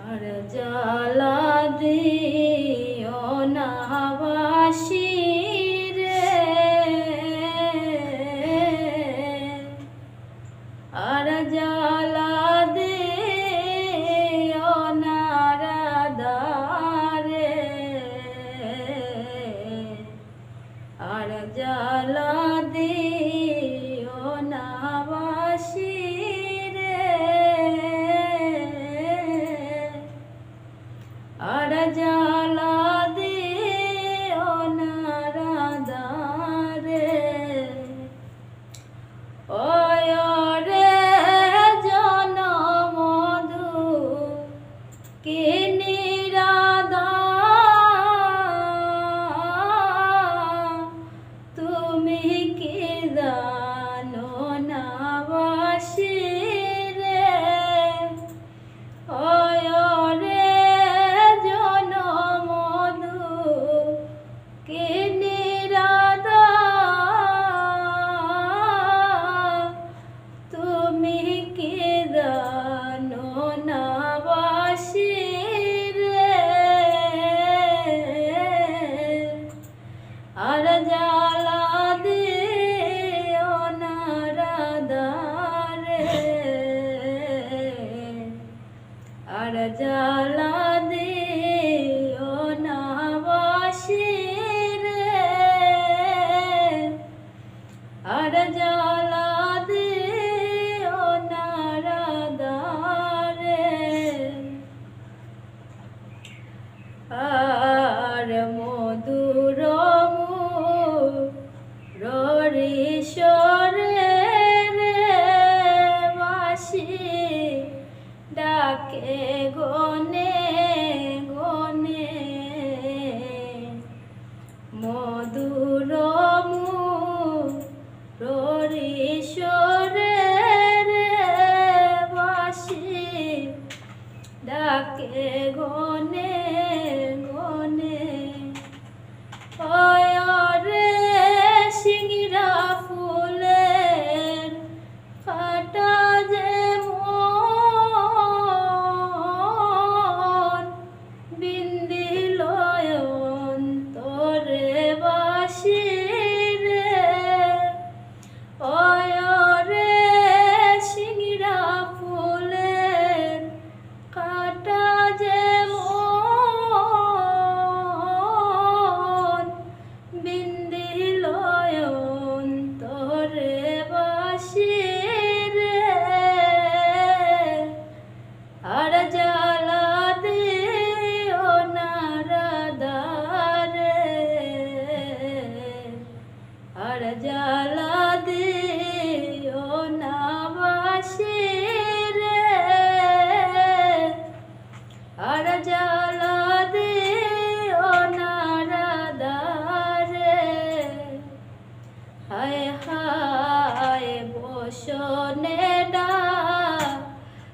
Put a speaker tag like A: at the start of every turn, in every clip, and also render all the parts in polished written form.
A: আর জ্বালা দিও না বাসি রে, আর জ্বালা দিও না রাধা রে, আর জ্বালা দিও না বাসি আর জ্বালা দিও না রাধা রে। ওয় রে জনমধু কিনি রাধা, তুমি কি জানো না বাসি রে, ওয় রে কিনি রাধা, তুমি কি জানো না বাসি রে, আর জ্বালা দিও না রাধা রে, আর জ্বালা দিও না বাসি রে, আর জ্বালা দিও না রাধা রে। আর মধুর ররিশরে রে বাসি ডাকে গনে গনে, মধুর ররিশরে রে বাসি ডাকে গনে গনে, ওয় রে সিংড়া ফুলের কাটা যে মন, বিন্দিল অন্তরে বাসি রে, ওয় রে সিংড়া ফুলের কাটা যে মন, বিন্দিল অন্তরে বাসি রে, আর জ্বালা দিও না রাধা রে, আর জ্বালা দিও না বাসি রে, আর জ্বালা দিও না রাধা রে। হায় হায় বসনে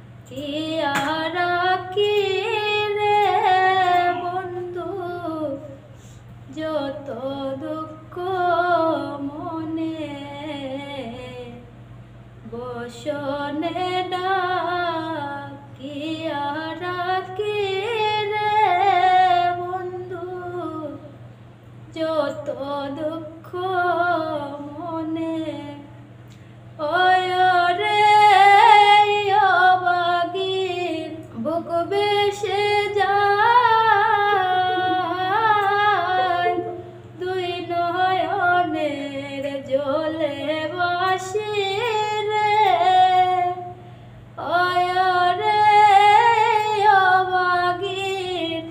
A: ডাকিয়ারা কি রে বন্ধু, যত দুঃখ মনে বসনে ডাকিয়ারা কি রে বন্ধু, যত দুঃখ মনে, ওয় রে অবাগীর বুক বেসে যায়, দুই নয়নের জলে বাসি রে, ওয় রে অবাগীর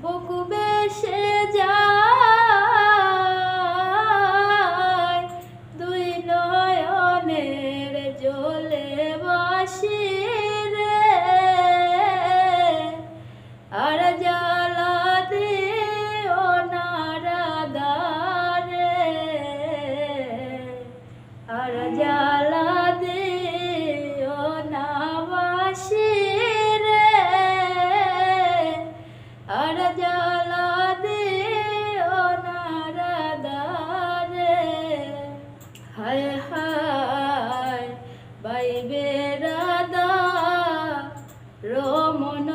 A: বুক বেসে যায়, দুই নয়নের জলে বাসি রে, আর জ্বালা দিও না রাধা রে, আর জ্বালা দিও না বাসি রে, আর জ্বালা দিও না রাধা রে। হায় হায় বাইবে রাধা রমন